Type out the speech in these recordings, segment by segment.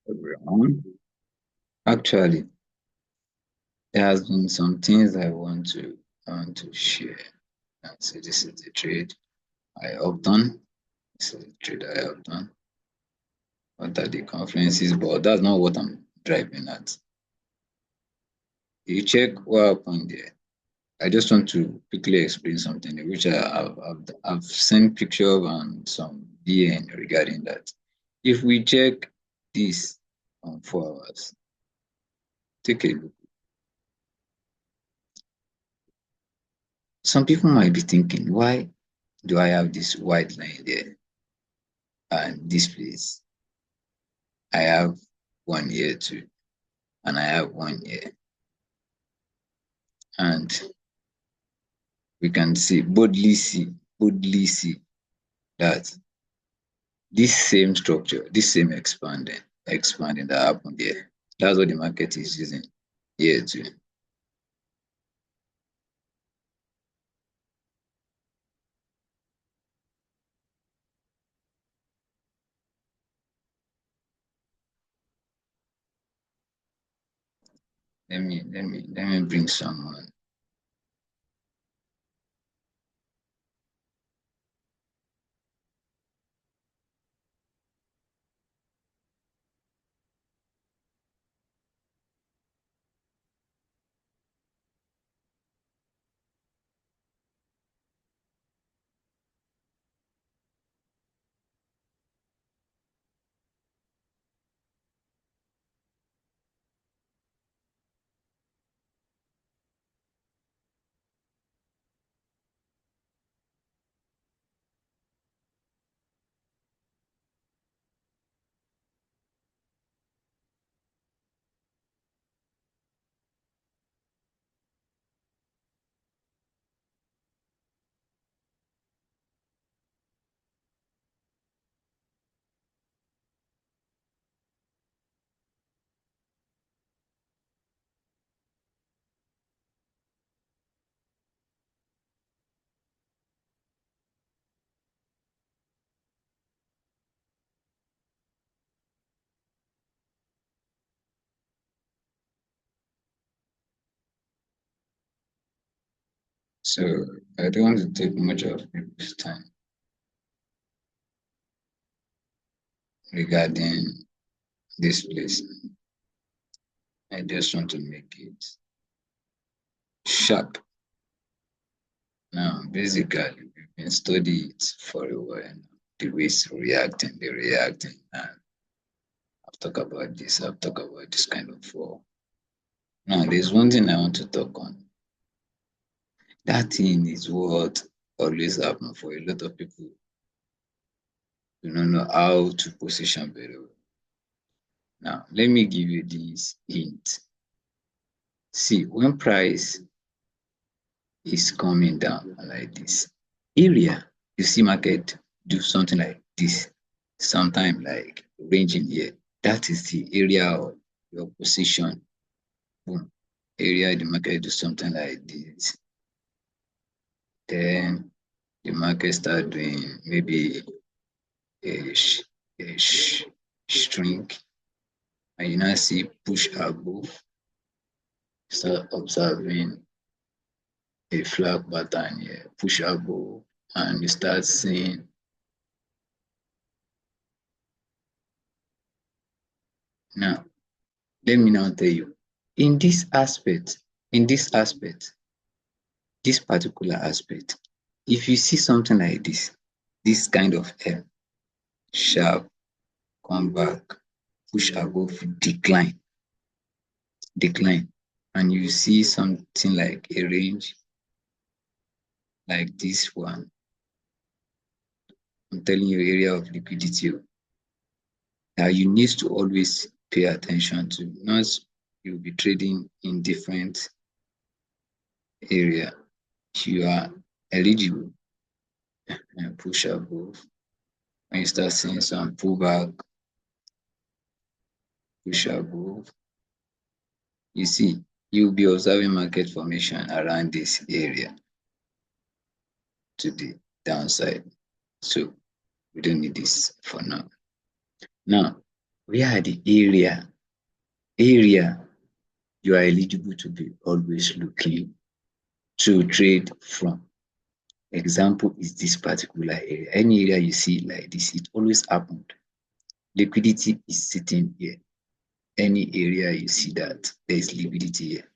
Everyone. Actually, there has been some things I want to share. So this is the trade I have done. This is the trade I have done. What are the conferences? But that's not what I'm driving at. You check what happened there. I just want to quickly explain something which I've sent picture of and some DN regarding that. If we check this on 4 hours, take a look. Some people might be thinking, why do I have this white line there and this place? I have 1 year too, and I have 1 year. And we can boldly see that this same structure, this same expanding that happened here, that's what the market is using here too. Let me bring someone. So I don't want to take much of people's time regarding this place. I just want to make it sharp. Now, basically, we've been studying it for a while now. The way it's reacting, the reacting. And I've talked about this kind of fall. Now, there's one thing I want to talk on. That thing is what always happens for a lot of people who don't know how to position very well. Now, let me give you this hint. See, when price is coming down like this area, you see market do something like this, sometimes like ranging here. That is the area of your position. Boom. Area the market do something like this. Then the market start doing maybe a shrink, and you now see push above. Start observing a flag pattern here, push above, and you start seeing now. Let me now tell you, in this particular aspect, if you see something like this kind of M, sharp, come back, push above, decline, and you see something like a range like this one, I'm telling you, area of liquidity that you need to always pay attention to. Not you'll be trading in different area. You are eligible and push above. When you start seeing some pullback, push above, you see, you'll be observing market formation around this area to the downside. So we don't need this for now. Now, where are the area you are eligible to be always looking to trade from. Example is this particular area. Any area you see like this, it always happened. Liquidity is sitting here. Any area you see that there is liquidity here.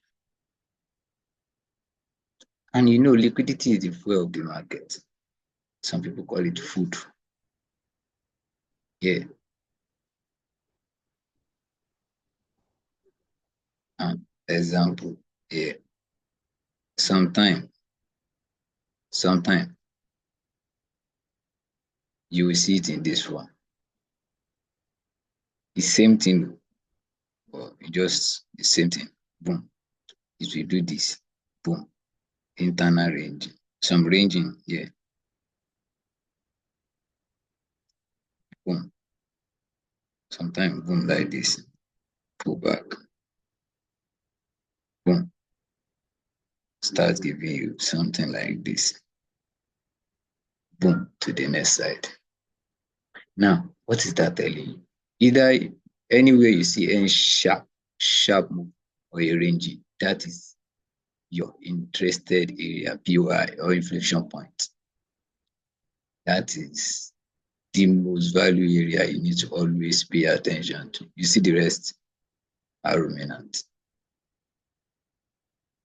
And you know, liquidity is the fuel of the market. Some people call it food. Yeah. Example, yeah. Sometime you will see it in this one. The same thing, or just the same thing. Boom. It will do this. Boom. Internal range. Some ranging, yeah. Boom. Sometimes boom like this. Pull back. Boom. Start giving you something like this. Boom. To the next side. Now, what is that telling you? Either anywhere you see any sharp move or a range, that is your interested area, POI or inflection point. That is the most value area you need to always pay attention to. You see the rest are ruminant.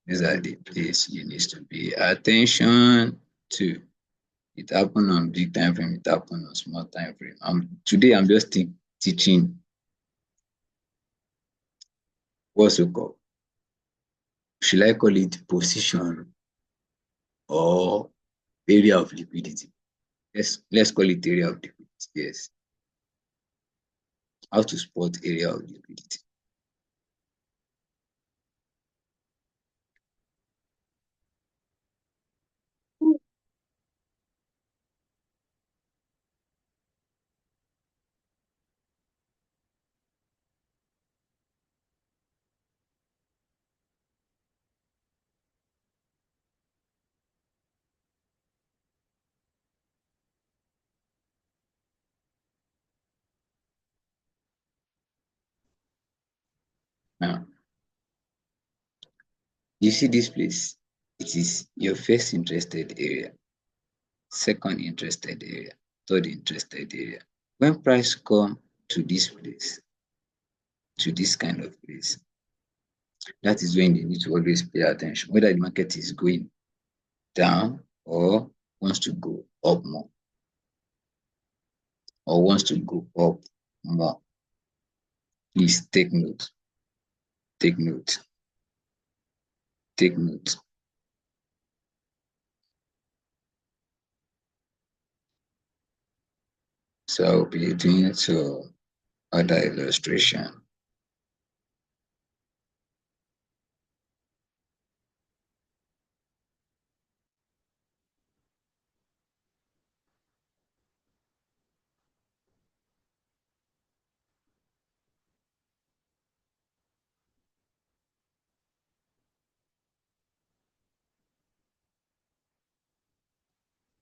These are the places you need to pay attention to. It happened on big time frame, it happened on small time frame. Today I'm just teaching what's it called? Should I call it position or area of liquidity? Let's call it area of liquidity. Yes. How to spot area of liquidity. Now, you see this place? It is your first interested area, second interested area, third interested area. When price come to this place, to this kind of place, that is when you need to always pay attention, whether the market is going down or wants to go up more, or wants to go up more. Please take note. Take note. Take note. So I'll be doing to other illustration.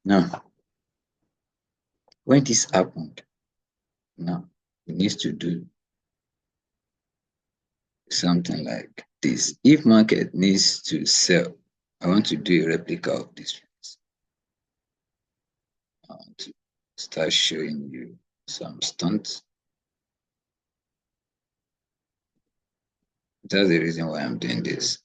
Now, when this happened, now we need to do something like this. If market needs to sell, I want to do a replica of this. I want to start showing you some stunts. That's the reason why I'm doing this.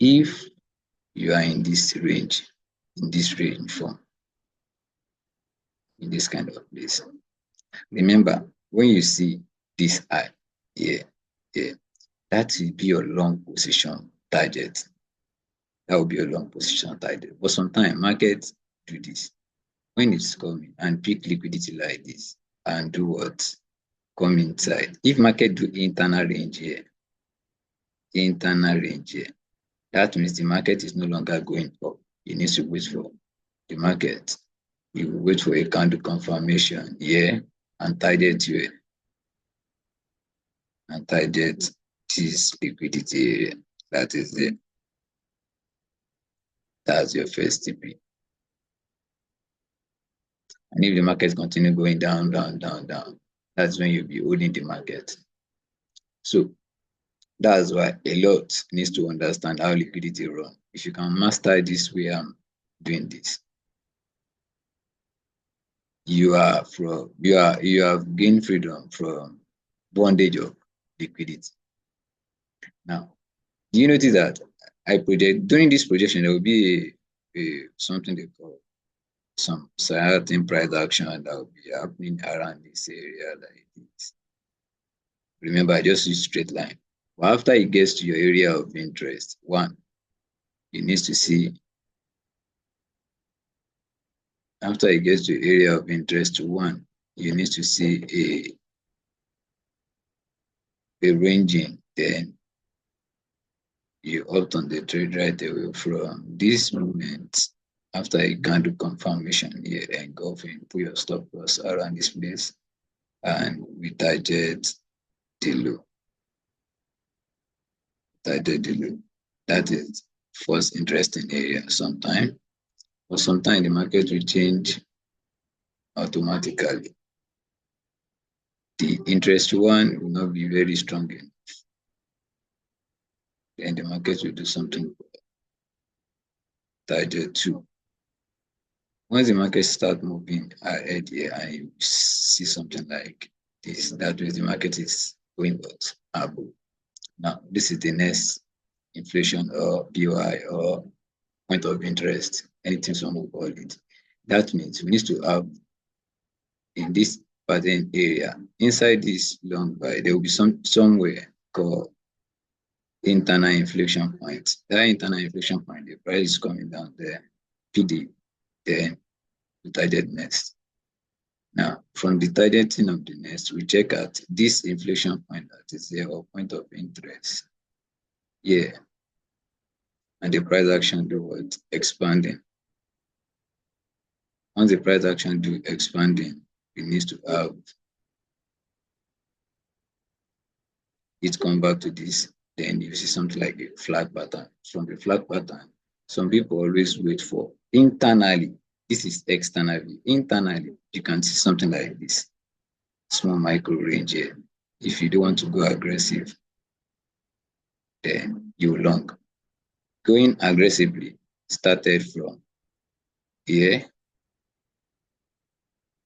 If you are in this range form, in this kind of place, remember when you see this eye here, that will be your long position target. That will be a long position target. But sometimes markets do this. When it's coming and pick liquidity like this and do what? Come inside. If market do internal range here, that means the market is no longer going up. You need to wait for the market. You wait for a candle confirmation here and target here. and target this liquidity area. That is it. That's your first TP. And if the market continue going down, down, down, down, that's when you'll be holding the market. So that's why a lot needs to understand how liquidity runs. If you can master this way I'm doing this, you have gained freedom from bondage of liquidity. Now, do you notice that during this projection there will be something they call some certain price action that will be happening around this area like this. Remember, I just use straight line. But after it gets to your area of interest, one, you need to see. After it gets to area of interest one, you need to see a ranging. Then you opt on the trade right away from this moment. After you can do confirmation here and go and put your stop loss around this place, and we target the low. That is first interesting area. Sometime, or sometime the market will change automatically. The interest one will not be very strong enough. Then the market will do something target two. Once the market start moving ahead here and you see something like this, that means the market is going above. Now, this is the next inflation or POI or point of interest, anything someone will call it. That means we need to have in this pattern area, inside this long buy, there will be somewhere called internal inflection point. That internal inflection point, the price is coming down there, PD, then we target next. Now, from the targeting of the next, we check out this inflection point that is there or point of interest. Yeah. And the price action do what? Expanding. Once the price action do expanding, it needs to have it come back to this. Then you see something like a flag pattern. From the flag pattern, some people always wait for internally. This is externally. Internally, you can see something like this. Small micro range here. If you don't want to go aggressive, then you long. Going aggressively started from here,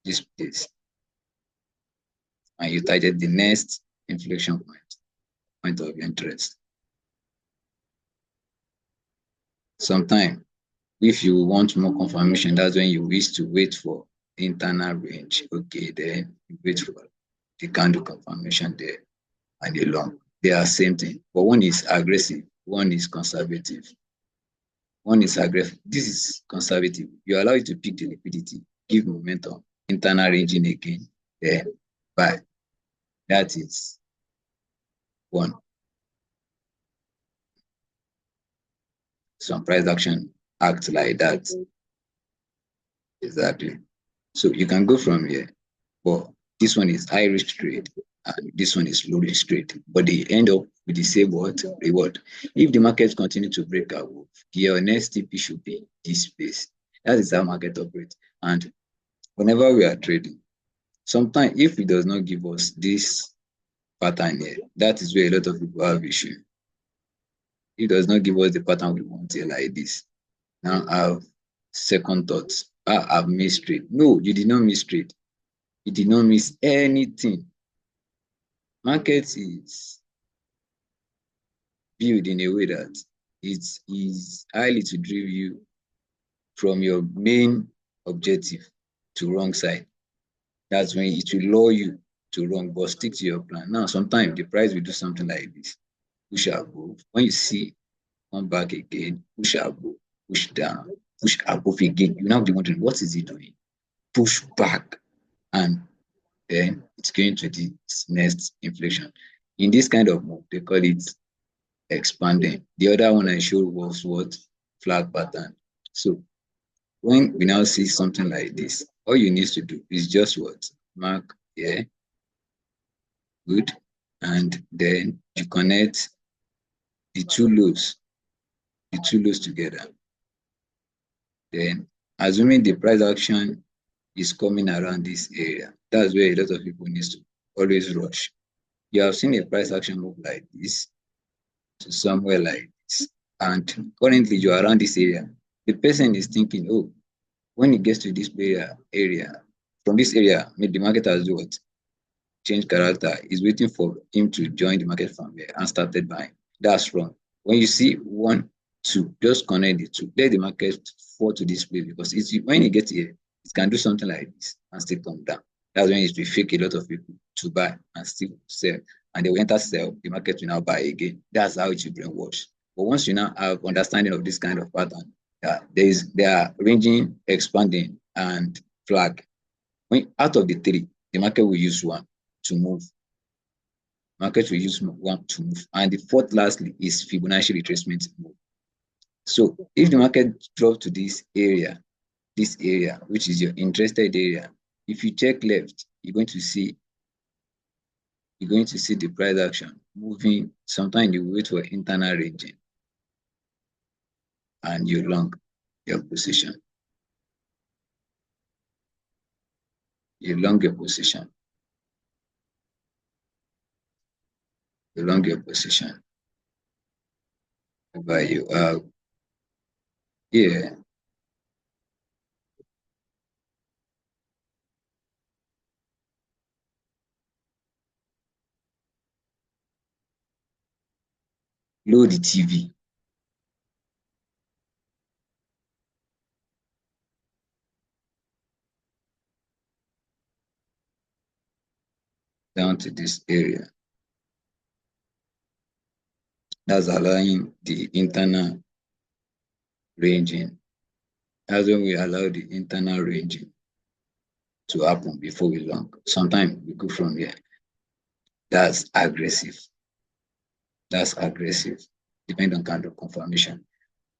this place. And you target the next inflection point of interest. Sometimes, if you want more confirmation, that's when you wish to wait for internal range. Okay, then you wait for the candle confirmation there and the long. They are same thing, but one is aggressive, one is conservative. One is aggressive. This is conservative. You allow it to pick the liquidity, give momentum, internal ranging again, then buy. That is one. Some price action act like that. Exactly. So you can go from here, but this one is high risk trade and this one is low risk trade, but they end up with the same reward. If the market continue to break above, your next TP should be this place. That is how market operates. And whenever we are trading, sometimes if it does not give us this pattern here, that is where a lot of people have issue. It does not give us the pattern we want here like this. Now I have second thoughts. I've missed trade. No, you did not miss trade. You did not miss anything. Market is built in a way that it is highly to drive you from your main objective to wrong side. That's when it will lure you to wrong, but stick to your plan. Now, sometimes the price will do something like this. Push above. When you see come back again, push above, push down, push above again. You now be wondering, what is it doing? Push back, and then it's going to the next inflection. In this kind of move, they call it expanding. The other one I showed was what? Flag pattern. So when we now see something like this, all you need to do is just what? Mark here. Good. and then you connect the two lows together. Then, assuming the price action is coming around this area, that's where a lot of people need to always rush. You have seen a price action move like this to somewhere like this, and currently you're around this area. The person is thinking, oh, when it gets to this area, from this area, the market has do what? Change character, is waiting for him to join the market from here and started buying. That's wrong. When you see 1, 2, just connect the two. Let the market fall to this place, because it's, when it gets here, it can do something like this and still come down. That's when it will fake a lot of people to buy and still sell. And they will enter sell, the market will now buy again. That's how it should brainwash. But once you now have understanding of this kind of pattern, they are ranging, expanding, and flag. When out of the three, the market will use one to move. Market will use one to move. And the fourth, lastly, is Fibonacci retracement move. So if the market drops to this area, which is your interested area, if you check left, you're going to see the price action moving. Sometimes you wait for internal ranging and you long your position. You long your position. You long your position. Whereby you have here. Load the TV. Down to this area. That's allowing the internal ranging. That's when we allow the internal ranging to happen before we long. Sometimes we go from here. That's aggressive. That's aggressive. Depending on kind of confirmation.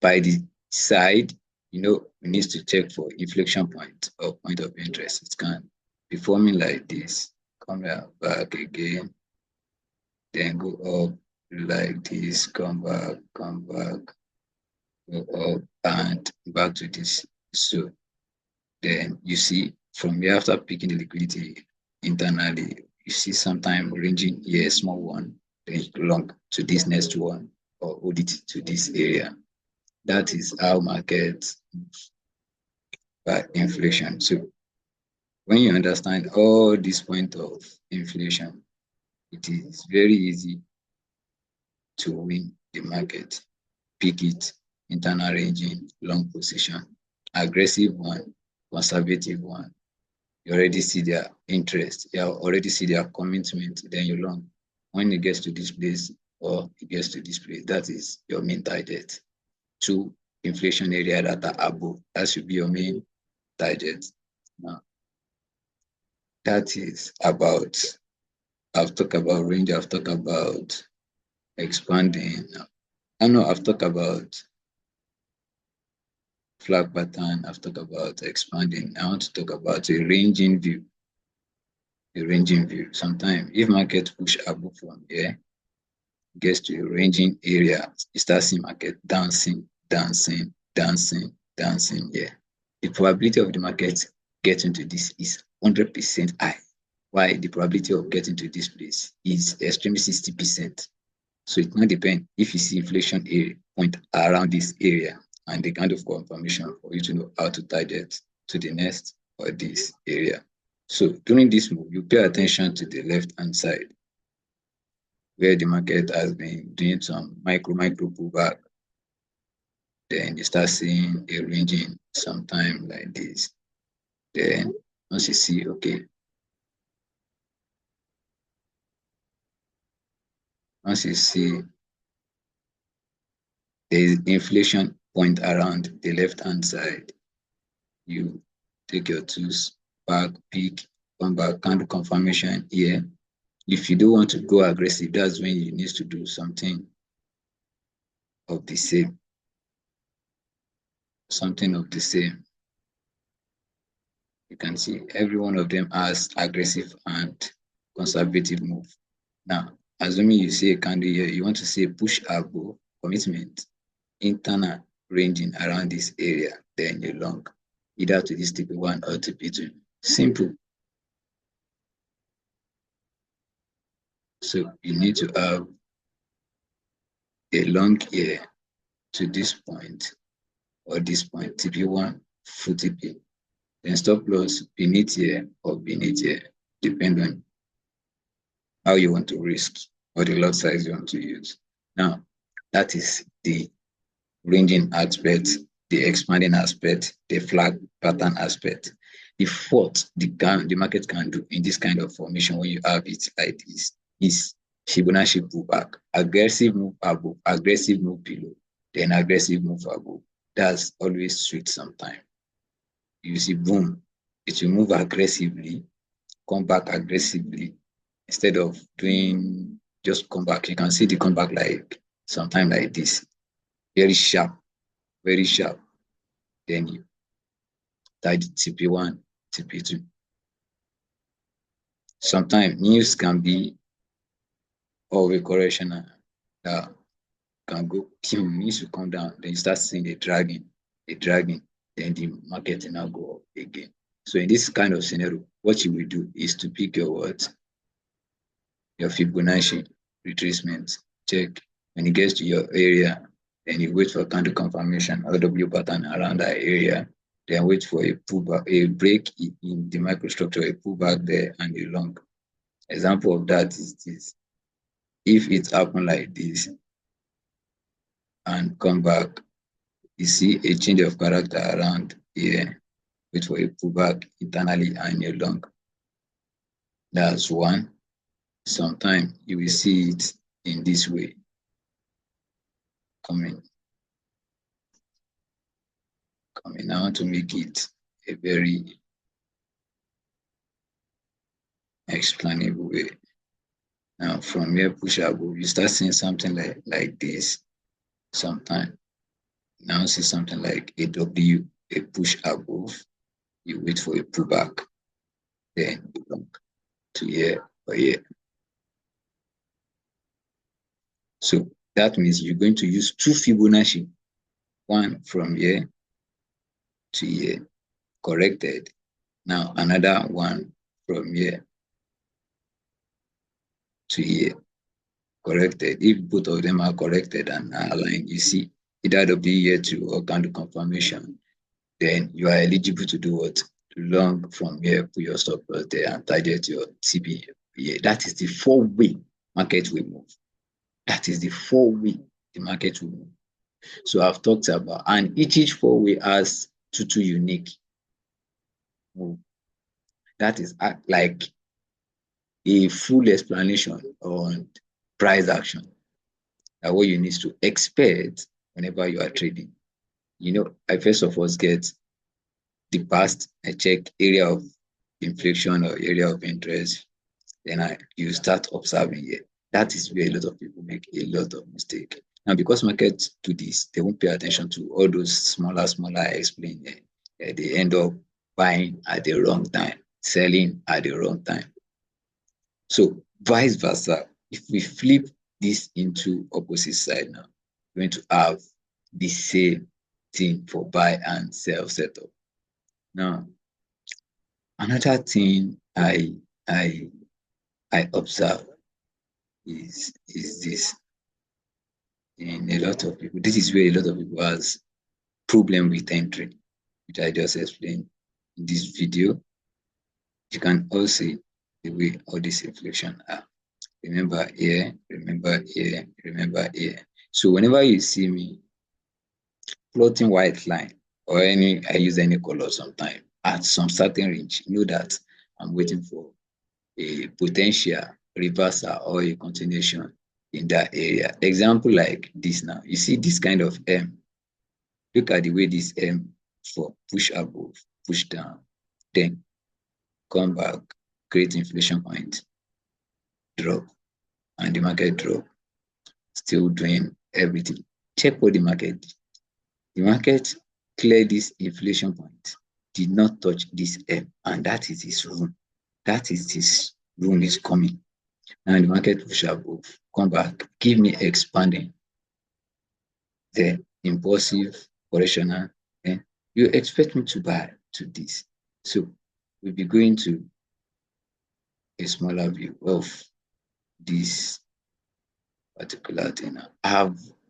By the side, we need to check for inflection point or point of interest. It can be forming like this. Come back again. Then go up like this. Come back. Go up and back to this. So then you see from here, after picking the liquidity internally, you see sometime ranging here, small one, then you long to this next one, or hold it to this area. That is how markets move by inflation. So when you understand all this point of inflation, it is very easy to win the market. Pick it, internal ranging, long position, aggressive one, conservative one. You already see their interest, you already see their commitment, then you long. When it gets to this place or it gets to this place, that is your main target. 2 inflation area that are above, that should be your main target. Now, that is about, I've talked about range, I've talked about expanding. I've talked about flag pattern, I've talked about expanding. I want to talk about a ranging view. A ranging view. Sometimes if market push above from here, gets to a ranging area, you start seeing market dancing. Yeah. The probability of the market getting to this is 100% high. Why? The probability of getting to this place is extremely 60%. So it might depend if you see inflation area point around this area and the kind of confirmation for you to know how to target to the next or this area. So during this move, you pay attention to the left-hand side where the market has been doing some micro pullback. Then you start seeing a ranging sometime like this. Then once you see, okay, once you see the inflation point around the left-hand side, you take your tools back, pick, come back, candle confirmation here. If you don't want to go aggressive, that's when you need to do something of the same. Something of the same. You can see every one of them has aggressive and conservative move. Now, assuming you see a candle here, you want to see a push above commitment, internal ranging around this area, then you long, either to this TP1 or TP2. Simple. So you need to have a long here to this point or this point, TP1, full TP. Then stop loss beneath here or beneath here, depending on how you want to risk or the lot size you want to use. Now, that is the ranging aspect, the expanding aspect, the flag pattern aspect. The fourth the market can do in this kind of formation when you have it like this is Fibonacci pullback. Aggressive move above, aggressive move below, then aggressive move above. That's always sweet sometimes. You see, boom, it will move aggressively, come back aggressively, instead of doing just come back. You can see the comeback like sometime like this, very sharp, very sharp. Then you type TP1, TP2. Sometimes news can be of a correction that can go, news will come down, then you start seeing a dragging, then the market will now go up again. So in this kind of scenario, what you will do is to pick your what? Your Fibonacci retracement. Check. When it gets to your area, then you wait for candle confirmation or W pattern around that area. Then wait for a pullback, a break in the microstructure, a pullback there, and a long. Example of that is this. If it happens like this and come back, you see a change of character around here. Wait for a pullback internally and a long. That's one. Sometimes you will see it in this way coming. I want to make it a very explainable way. Now from here, push above, you start seeing something like this. Sometimes now see something like a W, a push above. You wait for a pullback, then long to here or here. So that means you're going to use two Fibonacci, one from here to here, corrected. Now another one from here to here, corrected. If both of them are corrected and are aligned, you see either W here to or candle confirmation, then you are eligible to do what? To long from here, put your stop loss there and target your TP here. That is the four-way market will move. That is the four-way the market will move. So I've talked about, and each four-way has two unique move. That is like a full explanation on price action. And what you need to expect whenever you are trading. You know, I first of all get the past, I check area of inflation or area of interest, then you start observing here. That is where a lot of people make a lot of mistakes. Now, because markets do this, they won't pay attention to all those smaller I explained here. They end up buying at the wrong time, selling at the wrong time. So vice versa, if we flip this into opposite side now, we're going to have the same thing for buy and sell setup. Now, another thing I observe is this. In a lot of people, this is where a lot of people has problem with entry, which I just explained in this video. You can also see the way all this inflation are. Remember here, remember here, remember here. So whenever you see me plotting white line or I use any color sometime at some certain range, know that I'm waiting for a potential reversal or a continuation in that area. Example like this now, you see this kind of M. Look at the way this M for push above, push down, then come back, create inflation point, drop, and the market drop, still doing everything. Check what the market did. The market cleared this inflation point, did not touch this M, and that is his room. That is his room is coming. and the market push above, come back, give me expanding, then impulsive, correctional, then you expect me to buy to this. So we'll be going to a smaller view of this particular thing.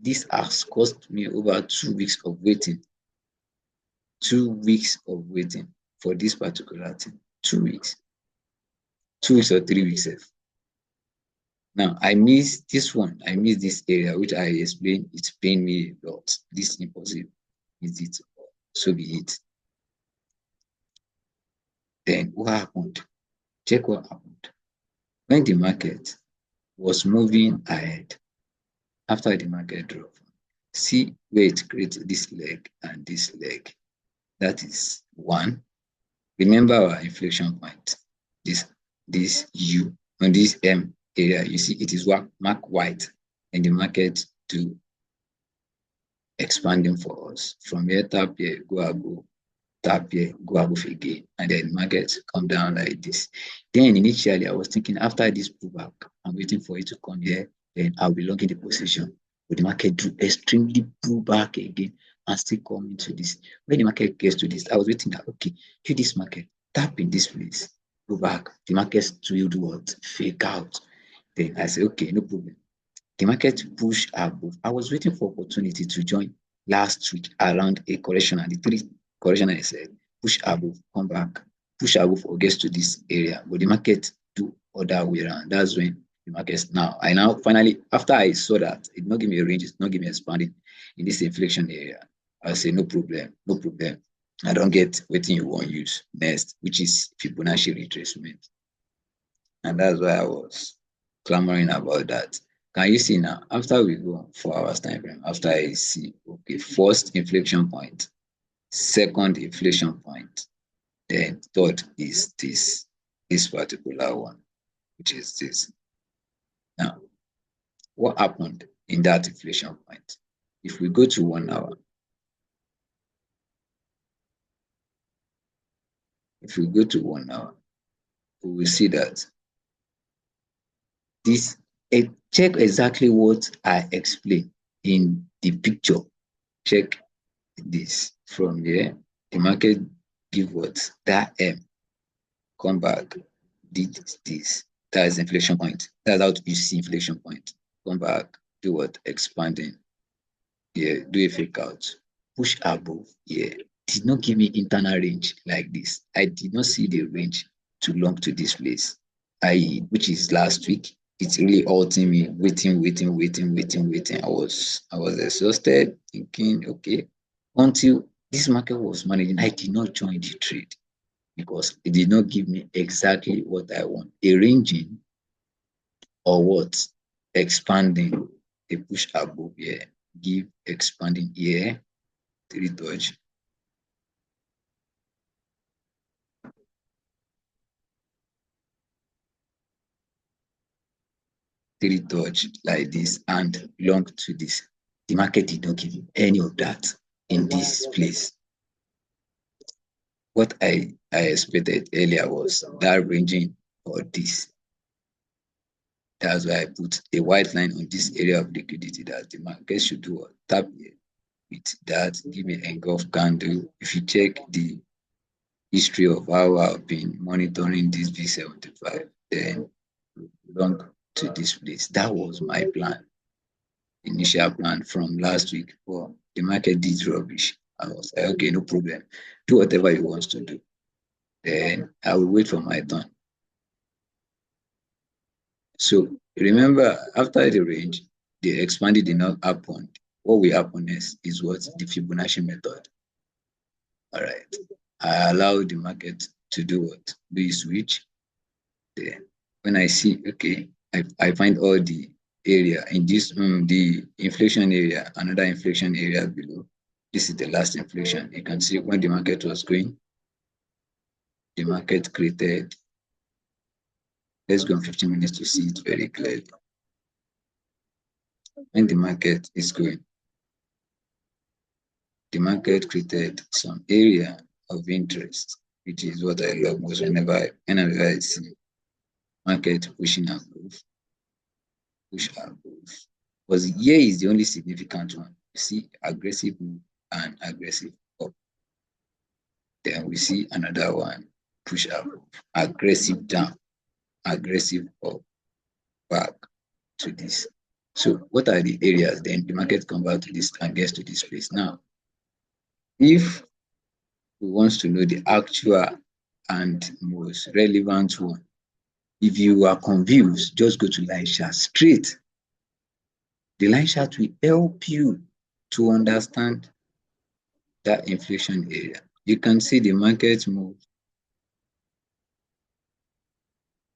This has cost me over 2 weeks of waiting. 2 weeks of waiting for this particular thing. 2 weeks. 2 weeks or 3 weeks. Now, I miss this one. I miss this area, which I explained. It's paying me a lot. This impossible. Is it? So be it. Then what happened? Check what happened. When the market was moving ahead, after the market drop, see where it creates this leg and this leg. That is one. Remember our inflection point. This U on this M area, you see it is marked white, and the market to expanding for us. From here, tap here, go above, tap here, go above again, and then the market come down like this. Then initially, I was thinking after this pullback, I'm waiting for it to come here, then I'll be locking the position. But the market drew extremely pull back again and still come into this. When the market gets to this, I was waiting that, okay, to this market, tap in this place, go back. The market still do what? Fake out. Then I said, okay, no problem. The market push above. I was waiting for opportunity to join last week around a correction, and the 3 correction I said, push above, come back, push above or gets to this area. But the market do other way around. That's when the market's now. I now finally, after I saw that, it not give me a range, it's not give me expanding in this inflection area. I say, no problem, no problem. I don't get what you want to use next, which is Fibonacci retracement. And that's why I was clamoring about that. Can you see now, after we go 4 hours time frame, after I see, okay, first inflection point, second inflection point, then third is this particular one, which is this. Now, what happened in that inflection point? If we go to 1 hour, if we go to 1 hour, we will see that this, check exactly what I explained in the picture. Check this from here. The market give what? That M. Come back. Did this. That is inflection point. That's how you see inflection point. Come back. Do what? Expanding. Yeah. Do a fake out. Push above. Yeah. Did not give me internal range like this. I did not see the range to long to this place. Which is last week. It's really halting me, waiting. I was exhausted, thinking, okay, until this market was managing, I did not join the trade because it did not give me exactly what I want. A ranging or what? Expanding, a push above here, give expanding here, 3 dodge. Three dodge like this and long to this. The market did not give you any of that in this place. What I expected earlier was that ranging or this. That's why I put a white line on this area of liquidity that the market should do a tap here with that, give me engulf candle. If you check the history of how I've been monitoring this V75, then long to this place. That was my plan, initial plan from last week. But the market did rubbish. I was like, okay, no problem. Do whatever you want to do. Then I will wait for my turn. So remember, after the range, the expanded did not happen. What will happen next is what? The Fibonacci method. All right. I allow the market to do what? Do a switch. Then when I see, okay, I find all the area in this, the inflation area, another inflation area below. This is the last inflation. You can see when the market was going, the market created. Let's go on 15 minutes to see it very clearly. When the market is going, the market created some area of interest, which is what I love most whenever I see market pushing above. push above. Because here is the only significant one. You see aggressive move and aggressive up. Then we see another one, push above, aggressive down, aggressive up, back to this. So what are the areas? Then the market come back to this and gets to this place. Now, if we want to know the actual and most relevant one, if you are confused, just go to line chart straight. The line chart will help you to understand that inflation area. You can see the market move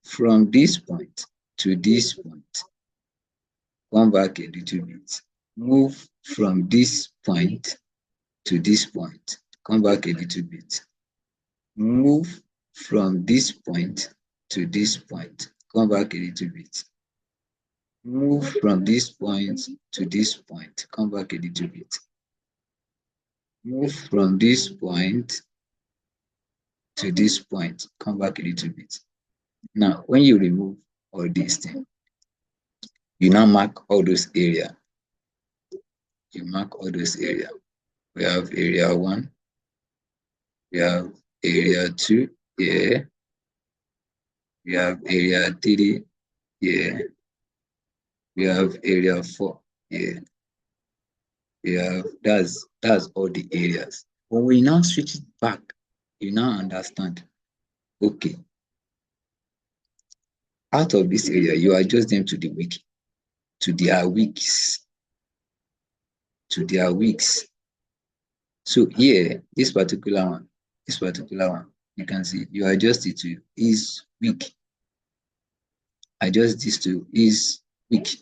from this point to this point, come back a little bit, move from this point to this point, come back a little bit, move from this point to this point, come back a little bit, move from this point to this point, come back a little bit, move from this point to this point, come back a little bit. Now, when you remove all these things, you now mark all those areas. You mark all those areas. We have area 1, we have area 2 here, we have area 3 here, we have area 4 here. We have that's all the areas. When we now switch it back, you now understand. Okay, out of this area, you adjust them to the week, to their weeks, to their weeks. So here, this particular one, you can see you adjust it to is week. Adjust this to is week.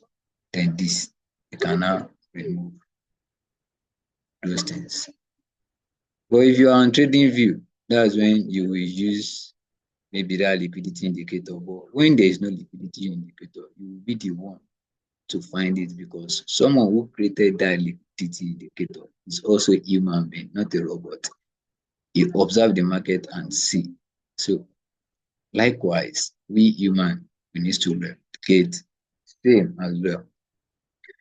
Then this, you can now remove those things. But if you are on trading view, that's when you will use maybe that liquidity indicator. But when there is no liquidity indicator, you will be the one to find it, because someone who created that liquidity indicator is also a human being, not a robot. You observe the market and see. So likewise, we human, we need to replicate same as well.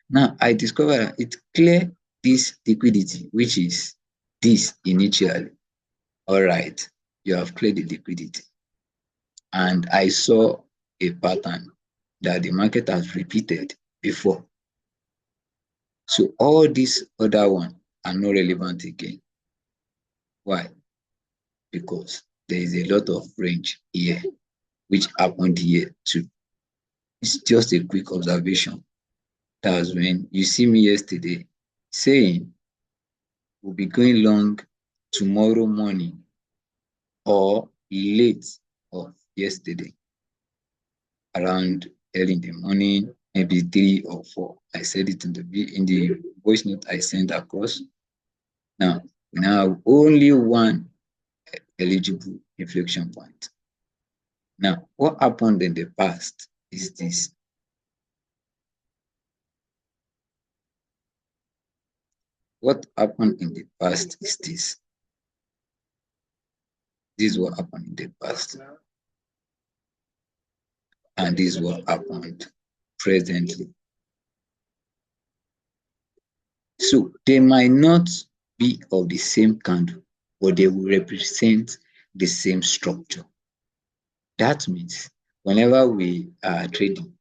Now I discovered that it clear this liquidity, which is this initially. All right, you have cleared the liquidity. And I saw a pattern that the market has repeated before. So all these other ones are not relevant again. Why? Because there is a lot of range here, which happened here too. It's just a quick observation. That's when you see me yesterday saying we'll be going long tomorrow morning or late of yesterday, around early in the morning, maybe 3 or 4. I said it in the voice note I sent across. Now only one eligible inflection point. Now, what happened in the past is this. What happened in the past is this. This is what happened in the past. And this is what happened presently. So they might not be of the same candle, but they will represent the same structure. That means whenever we are trading,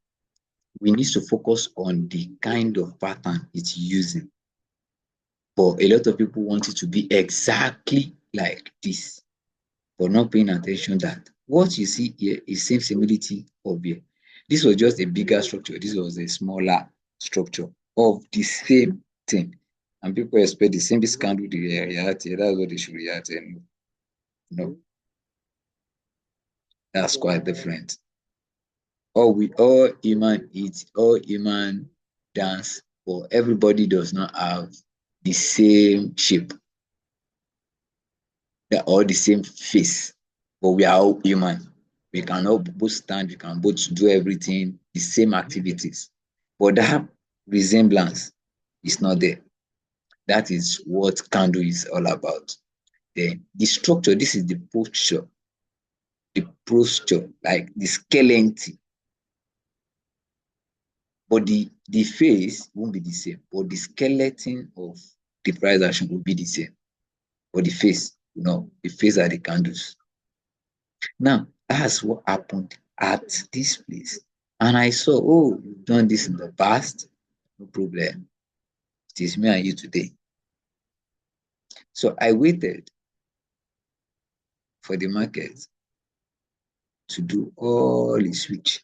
we need to focus on the kind of pattern it's using. But a lot of people want it to be exactly like this, but not paying attention that what you see here is same similarity of here. This was just a bigger structure. This was a smaller structure of the same thing. And people expect the same candle to react here. That's what they should react. And no, that's quite different. All human eat, all human dance, but everybody does not have the same shape or the same face. But we are all human. We can all both stand, we can both do everything, the same activities. But that resemblance is not there. That is what candle is all about. Then the structure, this is the posture, like the skeleton. but the phase won't be the same, but the skeleton of the price action will be the same. But the phase, the phase are the candles. Now, that's what happened at this place. And I saw, oh, you've done this in the past, no problem. It is me and you today. So I waited for the market to do all the switch.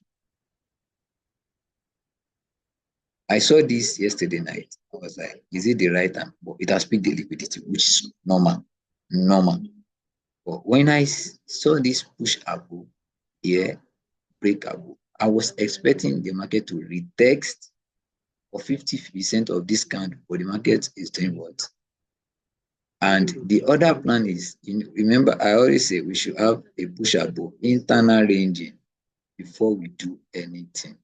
I saw this yesterday night. I was like, is it the right time? But it has picked the liquidity, which is normal. But when I saw this push above here, break above, I was expecting the market to retest for 50% of this candle, but the market is doing what? And the other plan is, remember, I always say we should have a push above internal ranging before we do anything.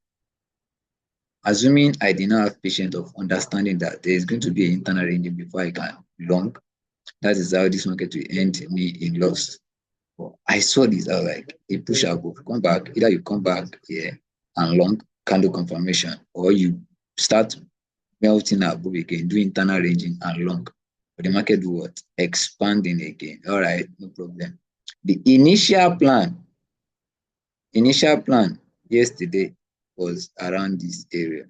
Assuming I did not have patience of understanding that there is going to be an internal ranging before I can long, that is how this market will end me in loss. But I saw this, I was like, a push above, come back, either you come back here and long candle confirmation, or you start melting above again, do internal ranging and long. But the market do what? Expanding again. All right, no problem. The initial plan yesterday was around this area.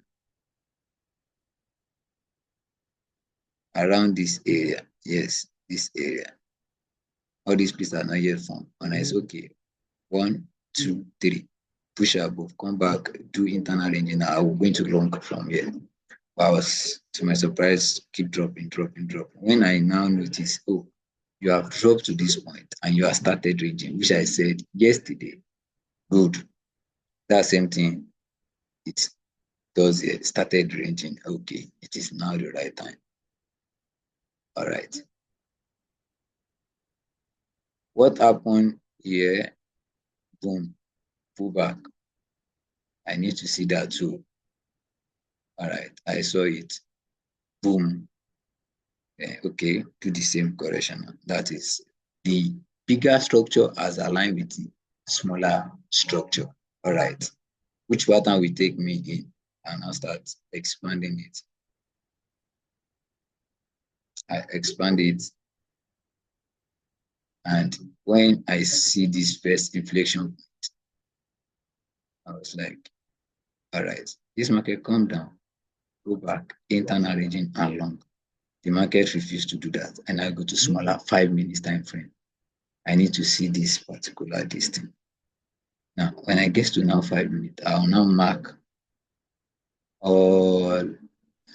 Around this area. Yes, this area. All these places are not yet formed. And I said, okay, 1, 2, 3. Push above, come back, do internal ranging. I will go into long from here. But I was, to my surprise, keep dropping. When I now notice, oh, you have dropped to this point and you have started ranging, which I said yesterday, good. That same thing, it does here, started ranging. Okay, it is now the right time. All right. What happened here? Boom, pull back. I need to see that too. All right, I saw it. Boom. Okay, do the same correction. That is the bigger structure as aligned with the smaller structure. All right, which pattern will take me in, and I'll start expanding it. I expand it, and when I see this first inflection point, I was like, all right, this market come down, go back, internal ranging and long. The market refused to do that, and I go to smaller 5 minutes time frame. I need to see this particular distance. Now, when I get to now 5 minutes, I'll now mark all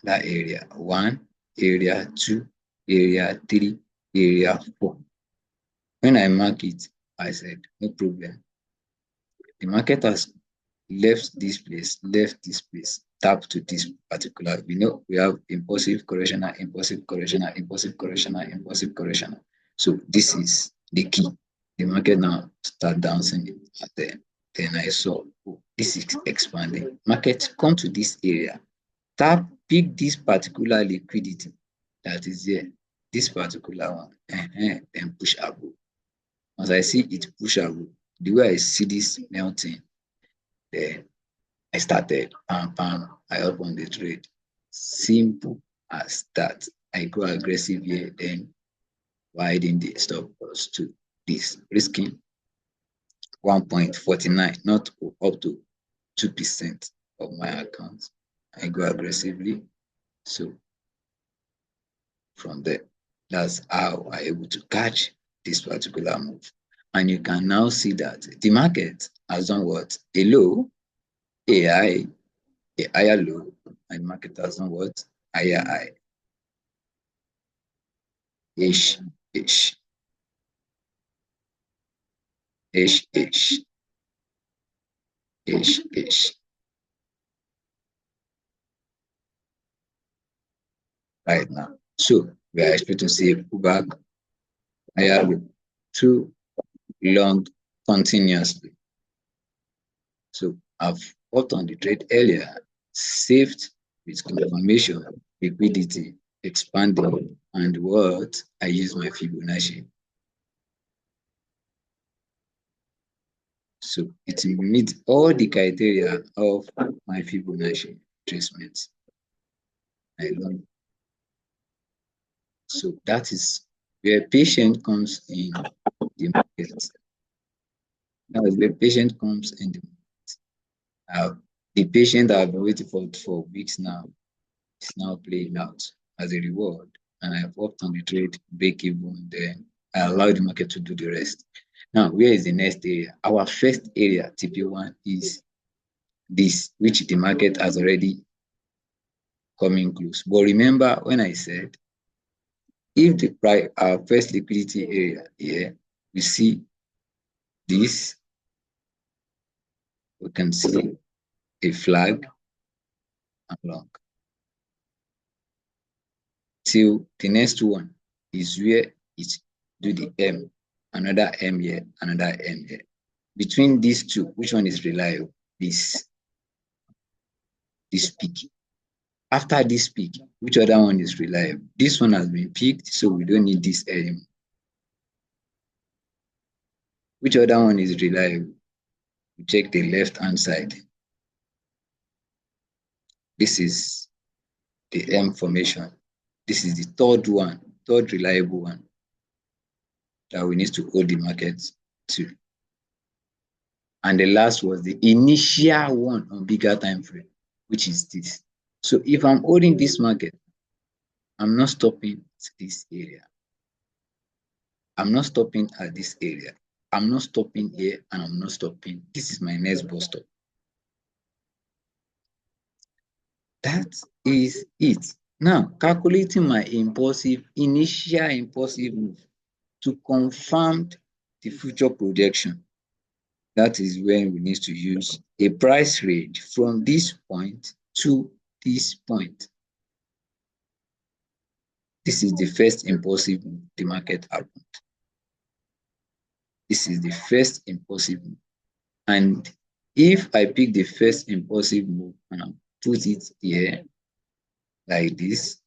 that area. 1, area 2, area 3, area 4. When I mark it, I said, no problem. The market has left this place, tap to this particular. We know we have impulsive correctional, impulsive correctional, impulsive correctional, impulsive correctional. So this is the key. The market now start dancing at the. Then I saw, oh, this is expanding. Market come to this area, tap, pick this particular liquidity that is here, this particular one, then push above. As I see it push above, the way I see this melting, then I started, I opened the trade. Simple as that. I go aggressive here, then widen the stop loss to this, risking 1.49, not up to 2% of my account. I go aggressively. So from there, that's how I'm able to catch this particular move. And you can now see that the market has done what? A low, a high, a higher low, and the market has done what? Higher high. Ish. Right now. So we are expecting to see a pullback higher low, too long continuously. So I've worked on the trade earlier, saved with confirmation, liquidity, expanding, and what I use my Fibonacci. So it meets all the criteria of my Fibonacci. retracement. I learned. So that is where patience comes in the market. That is where patience comes in the market. The patient I've been waiting for weeks now is now playing out as a reward. And I've opted on the trade, break even, then I allow the market to do the rest. Now, where is the next area? Our first area, TP1, is this, which the market has already coming close. But remember when I said, if the price, our first liquidity area here, we see this, we can see a flag along. Till the next one is where it do the M, another M here, another M here. Between these two, which one is reliable? This peak. After this peak, which other one is reliable? This one has been peaked, so we don't need this anymore. Which other one is reliable? We check the left-hand side. This is the M formation. This is the third one, third reliable one that we need to hold the market to. And the last was the initial one on bigger time frame, which is this. So if I'm holding this market, I'm not stopping at this area. I'm not stopping at this area. I'm not stopping here, and I'm not stopping. This is my next bus stop. That is it. Now, calculating my initial impulsive move to confirm the future projection. That is when we need to use a price range from this point to this point. This is the first impulsive move the market happened. This is the first impulsive move. And if I pick the first impulsive move and I put it here like this,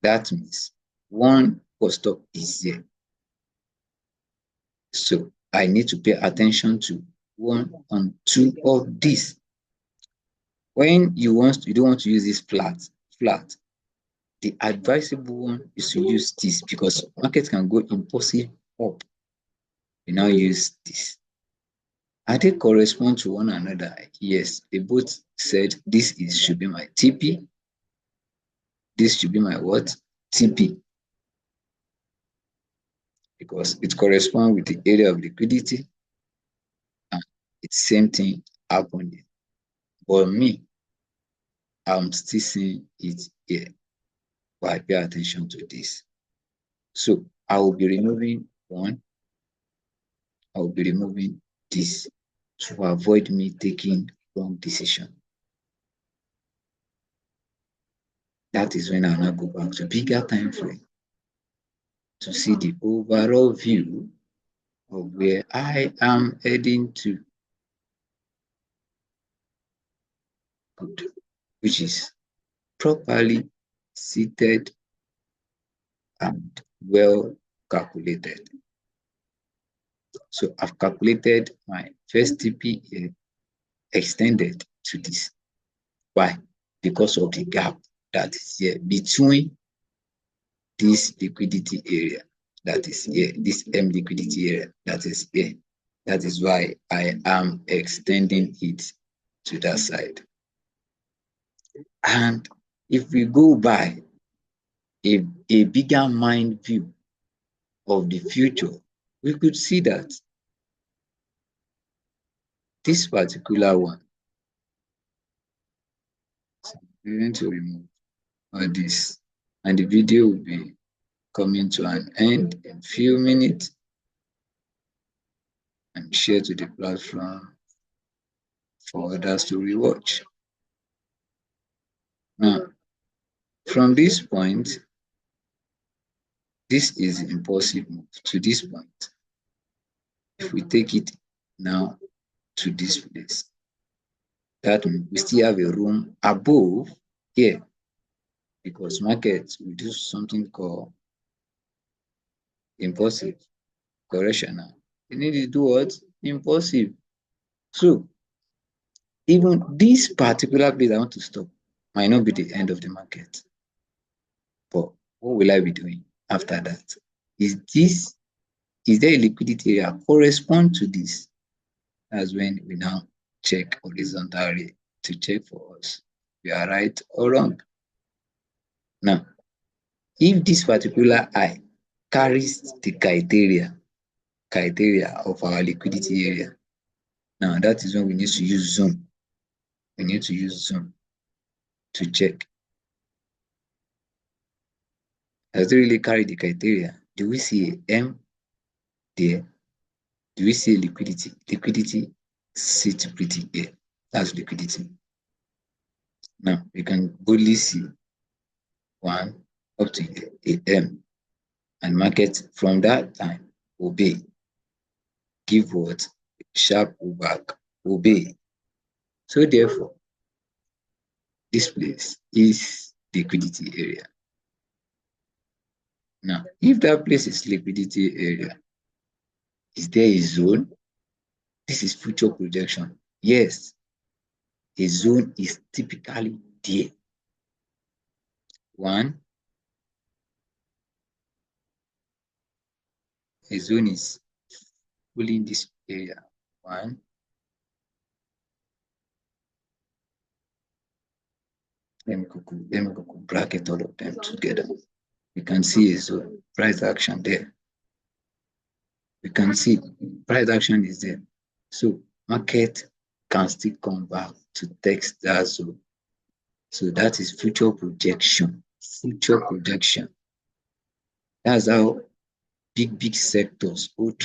that means one bus stop is here. So I need to pay attention to 1 and 2 of this. When you don't want to use this flat, the advisable one is to use this because market can go impulsive up. We now use this. Are they correspond to one another? Yes, they both said this should be my TP. This should be my what? TP. Because it corresponds with the area of liquidity. And it's same thing happening. But me, I'm still seeing it here. But I pay attention to this. So I will be removing one. I will be removing this to avoid me taking wrong decision. That is when I'll now go back to bigger time frame to see the overall view of where I am heading to, which is properly seated and well calculated. So I've calculated my first TP here, extended to this. Why? Because of the gap that is here between this liquidity area that is here, this M liquidity area that is here. That is why I am extending it to that side. And if we go by a bigger mind view of the future, we could see that this particular one, so we're going to remove all this, and the video will be coming to an end in a few minutes and share to the platform for others to rewatch. Now, from this point, this is impulsive move to this point. If we take it now to this place, that means we still have a room above here because markets will do something called impulsive correction. Now, you need to do what? Impulsive. So, even this particular place I want to stop might not be the end of the market. But what will I be doing after that? Is there a liquidity area correspond to this? That's when we now check horizontally to check for us we are right or wrong. Now, if this particular eye carries the criteria of our liquidity area, now that is when we need to use zoom. We need to use zoom to check. Does it really carry the criteria? Do we see a M there? Do we see liquidity? Liquidity sits pretty here. That's liquidity. Now we can boldly see 1 up to a M, and market from that time obey. Give what? Sharp pullback, obey. So therefore, this place is liquidity area. Now, if that place is liquidity area, is there a zone? This is future projection. Yes, a zone is typically there. 1, a zone is fully in this area. 1, let me go bracket all of them together. You can see a zone, price action there. We can see price action is there. So market can still come back to test that zone. So that is future projection. Future projection. That's how big sectors go trade.